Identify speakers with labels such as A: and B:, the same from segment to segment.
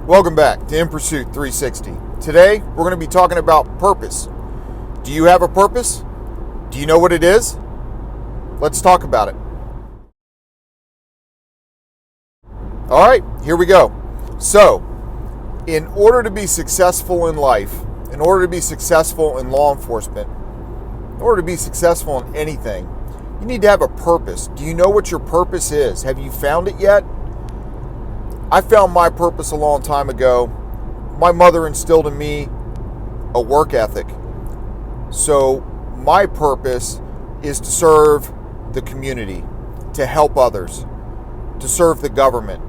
A: Welcome back to In Pursuit 360. Today, we're going to be talking about purpose. Do you have a purpose? Do you know what it is? Let's talk about it. All right, here we go. So, in order to be successful in life, in order to be successful in law enforcement, in order to be successful in anything, you need to have a purpose. Do you know what your purpose is? Have you found it yet? I found my purpose a long time ago. My mother instilled in me a work ethic. So my purpose is to serve the community, to help others, to serve the government.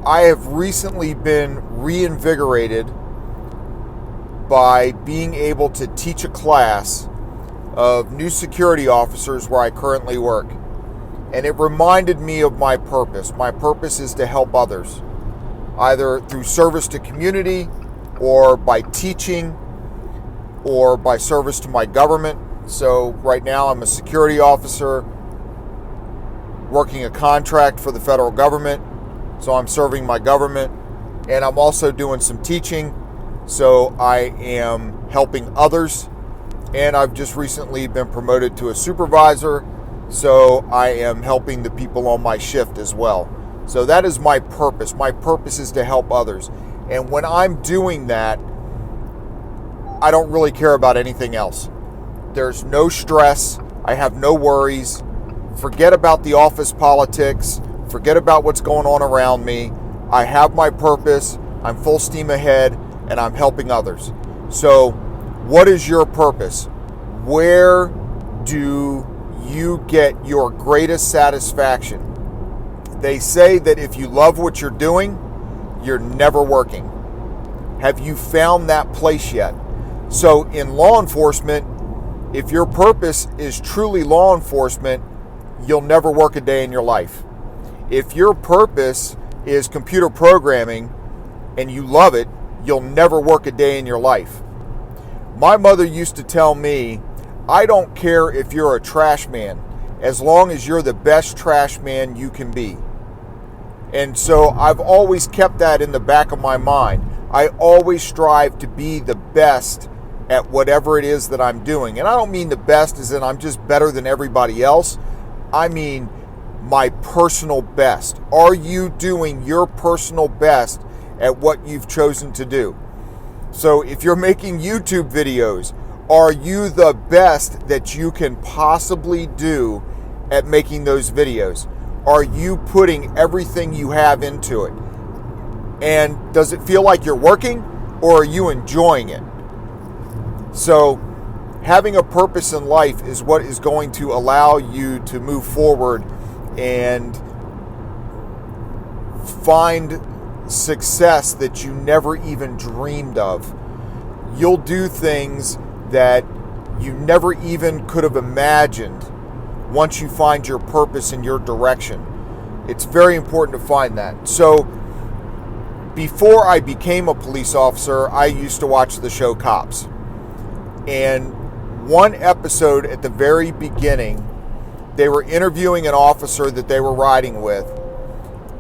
A: I have recently been reinvigorated by being able to teach a class of new security officers where I currently work. And it reminded me of my purpose. My purpose is to help others, either through service to community or by teaching or by service to my government. So right now I'm a security officer working a contract for the federal government. So I'm serving my government, and I'm also doing some teaching. So I am helping others, and I've just recently been promoted to a supervisor. So I am helping the people on my shift as well. So that is my purpose. My purpose is to help others. And when I'm doing that, I don't really care about anything else. There's no stress. I have no worries. Forget about the office politics. Forget about what's going on around me. I have my purpose. I'm full steam ahead, and I'm helping others. So what is your purpose? Where do you get your greatest satisfaction? They say that if you love what you're doing, you're never working. Have you found that place yet? So in law enforcement, if your purpose is truly law enforcement, you'll never work a day in your life. If your purpose is computer programming and you love it, you'll never work a day in your life. My mother used to tell me, I don't care if you're a trash man, as long as you're the best trash man you can be. And so I've always kept that in the back of my mind. I always strive to be the best at whatever it is that I'm doing. And I don't mean the best as in I'm just better than everybody else. I mean my personal best. Are you doing your personal best at what you've chosen to do? So if you're making YouTube videos, are you the best that you can possibly do at making those videos? Are you putting everything you have into it? And does it feel like you're working, or are you enjoying it? So having a purpose in life is what is going to allow you to move forward and find success that you never even dreamed of. You'll do things that you never even could have imagined once you find your purpose and your direction. It's very important to find that. So before I became a police officer, I used to watch the show Cops. And one episode at the very beginning, they were interviewing an officer that they were riding with,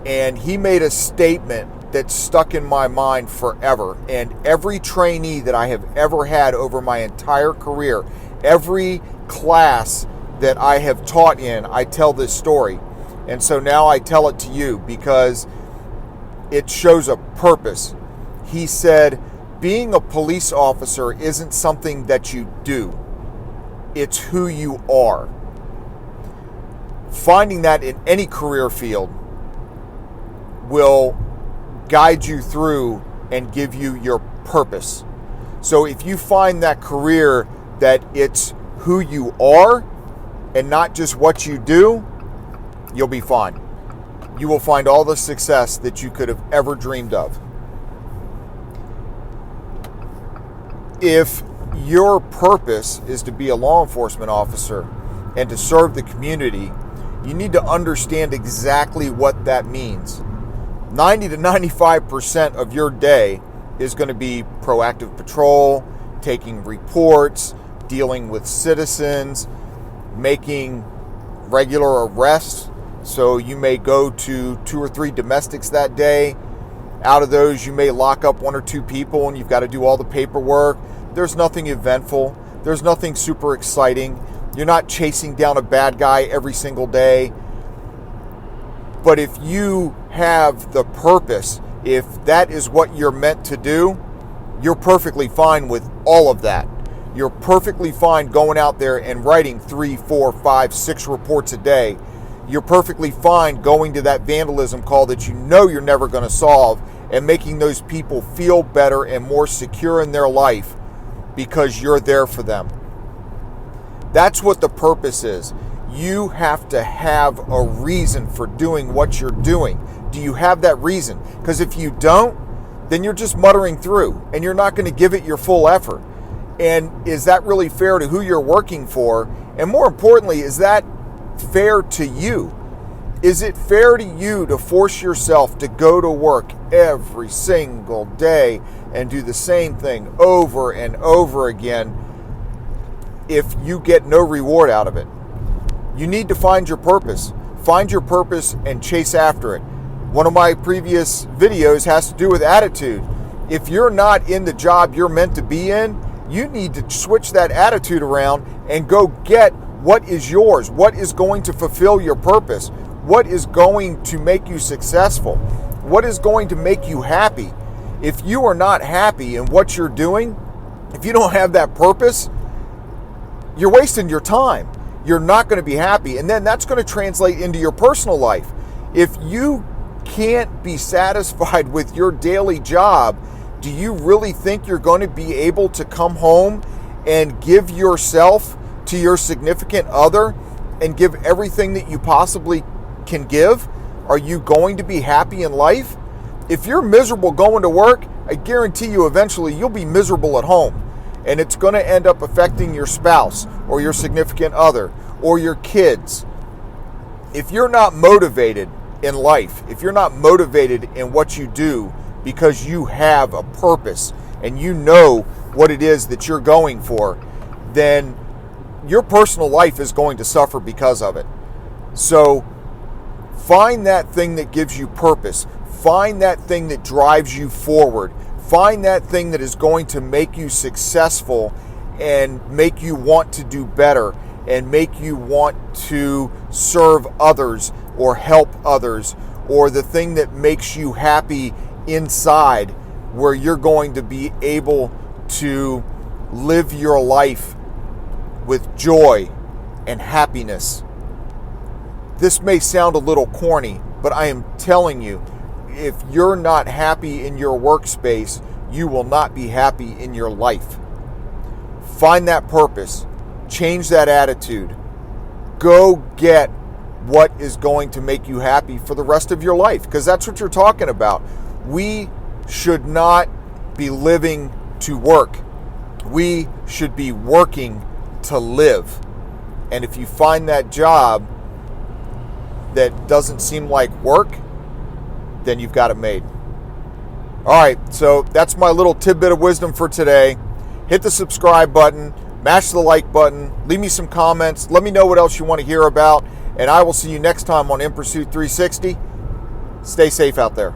A: and he made a statement that stuck in my mind forever. And every trainee that I have ever had over my entire career, every class that I have taught in, I tell this story. And so now I tell it to you because it shows a purpose. He said, being a police officer isn't something that you do. It's who you are. Finding that in any career field will guide you through and give you your purpose. So if you find that career that it's who you are and not just what you do, you'll be fine. You will find all the success that you could have ever dreamed of. If your purpose is to be a law enforcement officer and to serve the community, you need to understand exactly what that means. 90 to 95% of your day is going to be proactive patrol, taking reports, dealing with citizens, making regular arrests, So you may go to 2 or 3 domestics that day. Out of those, you may lock up 1 or 2 people and you've got to do all the paperwork. There's nothing eventful. There's nothing super exciting. You're not chasing down a bad guy every single day. But if you have the purpose, if that is what you're meant to do, you're perfectly fine with all of that. You're perfectly fine going out there and writing 3, 4, 5, 6 reports a day. You're perfectly fine going to that vandalism call that you know you're never going to solve and making those people feel better and more secure in their life because you're there for them. That's what the purpose is. You have to have a reason for doing what you're doing. Do you have that reason? Because if you don't, then you're just muttering through and you're not going to give it your full effort. And is that really fair to who you're working for? And more importantly, is that fair to you? Is it fair to you to force yourself to go to work every single day and do the same thing over and over again if you get no reward out of it? You need to find your purpose. Find your purpose and chase after it. One of my previous videos has to do with attitude. If you're not in the job you're meant to be in, you need to switch that attitude around and go get what is yours, what is going to fulfill your purpose, what is going to make you successful, what is going to make you happy. If you are not happy in what you're doing, if you don't have that purpose, you're wasting your time. You're not going to be happy. And then that's going to translate into your personal life. If you can't be satisfied with your daily job, do you really think you're going to be able to come home and give yourself to your significant other and give everything that you possibly can give? Are you going to be happy in life? If you're miserable going to work, I guarantee you eventually you'll be miserable at home. And it's going to end up affecting your spouse or your significant other or your kids. If you're not motivated in life, if you're not motivated in what you do because you have a purpose and you know what it is that you're going for, then your personal life is going to suffer because of it. So find that thing that gives you purpose. Find that thing that drives you forward. Find that thing that is going to make you successful and make you want to do better and make you want to serve others or help others, or the thing that makes you happy inside, where you're going to be able to live your life with joy and happiness. This may sound a little corny, but I am telling you, if you're not happy in your workspace, you will not be happy in your life. Find that purpose. Change that attitude. Go get what is going to make you happy for the rest of your life, because that's what you're talking about. We should not be living to work. We should be working to live. And if you find that job that doesn't seem like work, then you've got it made. All right, so that's my little tidbit of wisdom for today. Hit the subscribe button, mash the like button, leave me some comments, let me know what else you want to hear about, and I will see you next time on In Pursuit 360. Stay safe out there.